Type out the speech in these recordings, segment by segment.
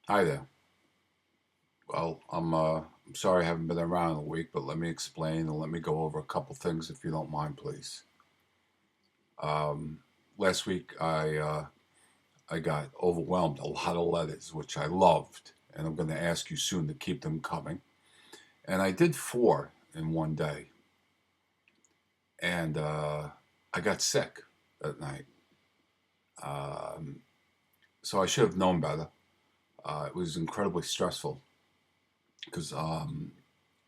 Hi there. Well, I'm sorry I haven't been around a week, but let me explain and let me go over a couple things if you don't mind, please. Um, Last week I got overwhelmed a lot of letters, which I loved, and I'm going to ask you soon to keep them coming. And I did four in one day, and I got sick that night. Um, so I should have known better. It was incredibly stressful because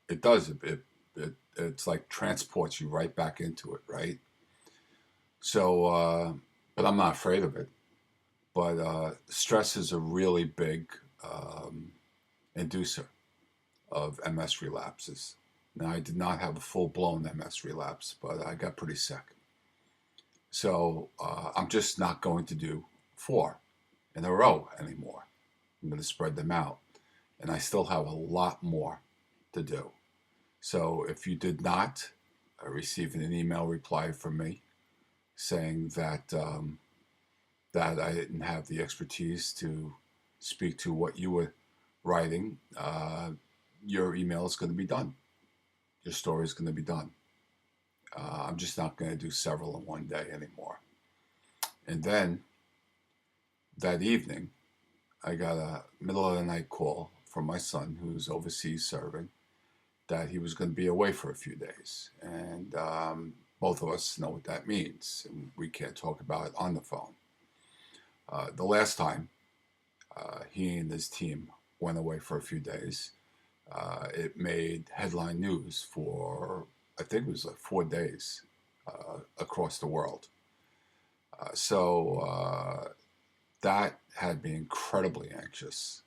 it does. It's like transports you right back into it, right? So, but I'm not afraid of it. But stress is a really big um, inducer of MS relapses. Now, I did not have a full blown MS relapse, but I got pretty sick. So I'm just not going to do four in a row anymore. I'm going to spread them out. And I still have a lot more to do. So if you did not receive an email reply from me saying that I didn't have the expertise to speak to what you were writing, your email is going to be done. Your story is going to be done. I'm just not going to do several in one day anymore. And then that evening, I got a middle of the night call from my son, who's overseas serving, that he was going to be away for a few days. And both of us know what that means. And we can't talk about it on the phone. The last time he and his team went away for a few days, it made headline news for, I think it was like 4 days across the world. So that had me incredibly anxious.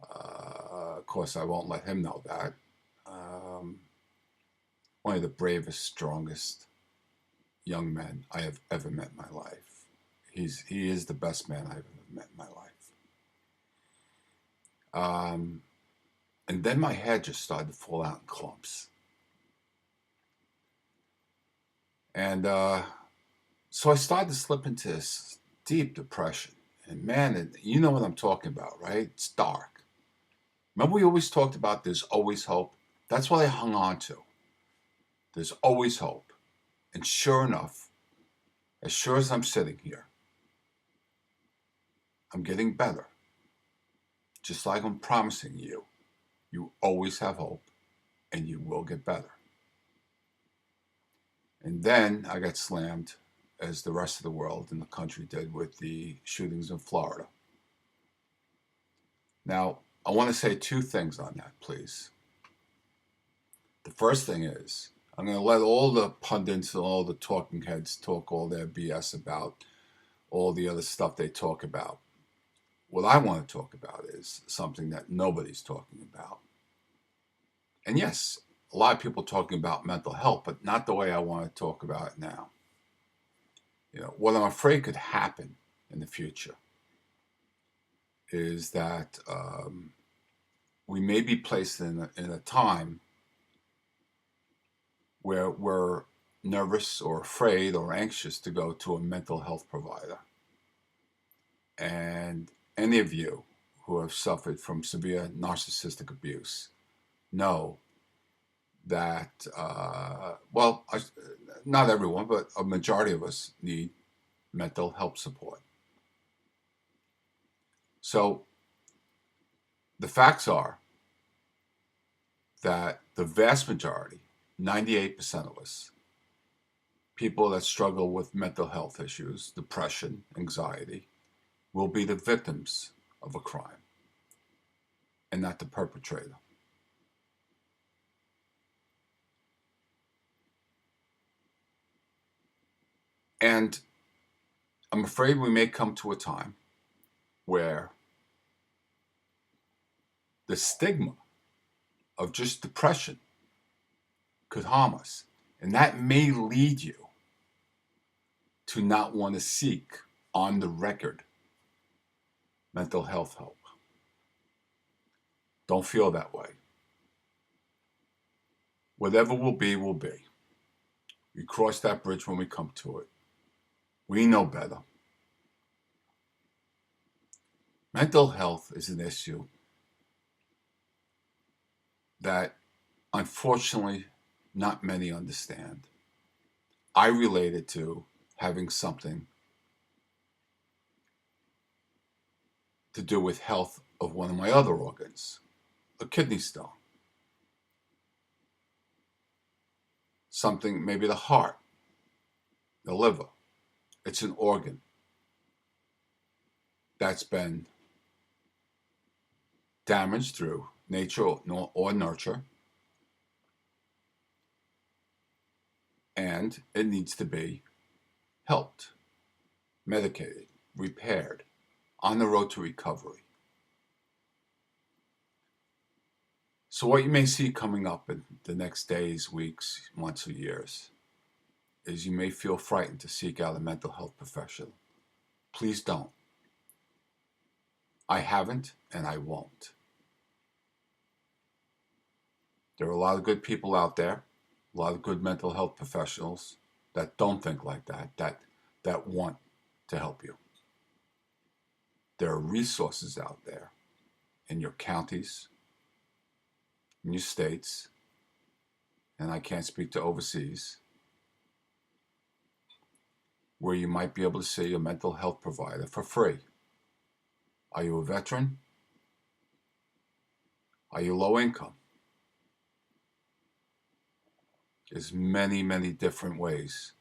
Of course, I won't let him know that. Um, One of the bravest, strongest young men I have ever met in my life. He is the best man I've ever met in my life. Um, and then my head just started to fall out in clumps. And so I started to slip into this deep depression. And man, you know what I'm talking about, right? It's dark. Remember, we always talked about there's always hope? That's what I hung on to. There's always hope. And sure enough, as sure as I'm sitting here, I'm getting better. Just like I'm promising you, you always have hope and you will get better. And then I got slammed, as the rest of the world and the country did, with the shootings in Florida. Now, I want to say two things on that, please. The first thing is, I'm going to let all the pundits and all the talking heads talk all their BS about all the other stuff they talk about. What I want to talk about is something that nobody's talking about. And yes, a lot of people talking about mental health, but not the way I want to talk about it now. What I'm afraid could happen in the future is that we may be placed in a time where we're nervous or afraid or anxious to go to a mental health provider. And any of you who have suffered from severe narcissistic abuse know that, not everyone, but a majority of us need mental health support. So the facts are that the vast majority, 98% of us, people that struggle with mental health issues, depression, anxiety, will be the victims of a crime and not the perpetrator. And I'm afraid we may come to a time where the stigma of just depression could harm us. And that may lead you to not want to seek, on the record, mental health help. Don't feel that way. Whatever will be, will be. We cross that bridge when we come to it. We know better. Mental health is an issue that unfortunately not many understand. I relate it to having something to do with health of one of my other organs, a kidney stone, something, maybe the heart, the liver. It's an organ that's been damaged through nature or nurture, and it needs to be helped, medicated, repaired, on the road to recovery. So what you may see coming up in the next days, weeks, months, or years is you may feel frightened to seek out a mental health professional. Please don't. I haven't, and I won't. There are a lot of good people out there, a lot of good mental health professionals that don't think like that want to help you. There are resources out there in your counties, in your states, and I can't speak to overseas, where you might be able to see a mental health provider for free. Are you a veteran? Are you low income? There's many, many different ways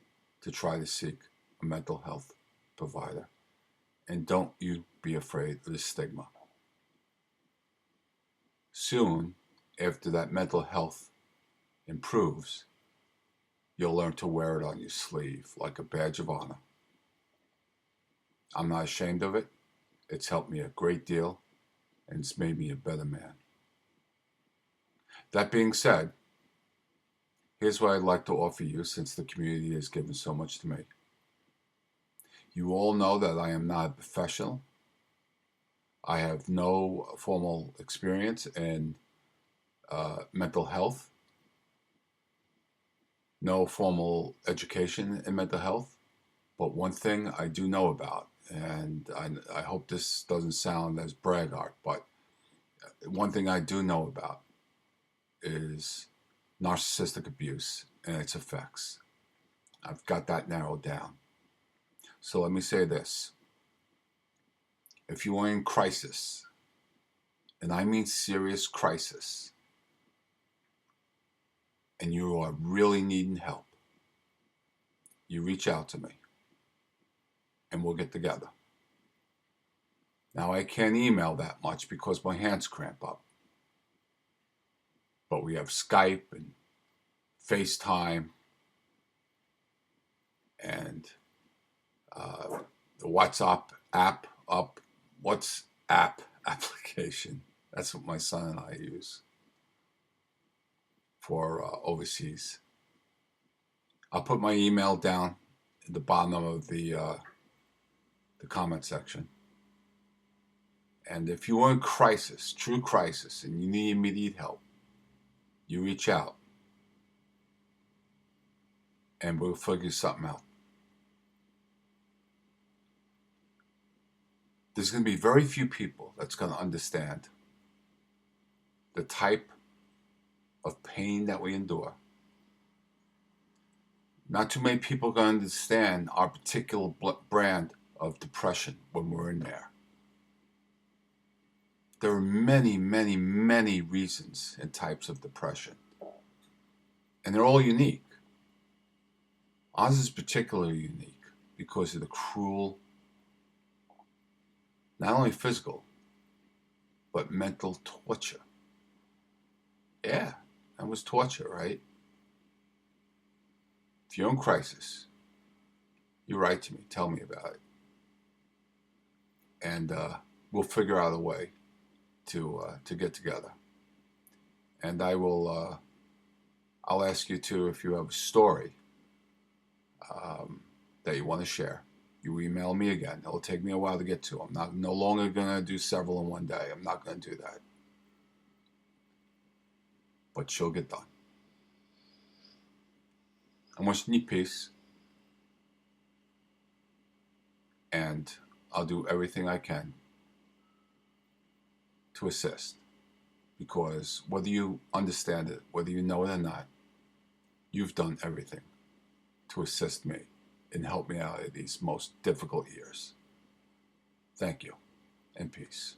to try to seek a mental health provider. And don't you be afraid of the stigma. Soon, after that mental health improves, you'll learn to wear it on your sleeve like a badge of honor. I'm not ashamed of it. It's helped me a great deal, and it's made me a better man. That being said, here's what I'd like to offer you since the community has given so much to me. You all know that I am not a professional. I have no formal experience in mental health, no formal education in mental health. But one thing I do know about, and I hope this doesn't sound as braggart, but one thing I do know about is narcissistic abuse and its effects. I've got that narrowed down. So let me say this. If you are in crisis, and I mean serious crisis, and you are really needing help, you reach out to me and we'll get together. Now, I can't email that much because my hands cramp up. But we have Skype and FaceTime and the WhatsApp app up. WhatsApp application. That's what my son and I use for overseas. I'll put my email down at the bottom of the comment section. And if you are in crisis, true crisis, and you need immediate help, you reach out and we'll figure something out. There's going to be very few people that's going to understand the type of pain that we endure. Not too many people are going to understand our particular brand of depression when we're in there. There are many, many, many reasons and types of depression. And they're all unique. Ours is particularly unique because of the cruel, not only physical, but mental torture. Yeah, that was torture, right? If you're in crisis, you write to me, tell me about it. And we'll figure out a way to get together. And I'll ask you to, if you have a story that you want to share, you email me again. It'll take me a while to get to. I'm no longer going to do several in one day. I'm not going to do that. But she'll get done. I'm wishing you peace. And I'll do everything I can to assist, because whether you understand it, whether you know it or not, you've done everything to assist me and help me out in these most difficult years. Thank you, and peace.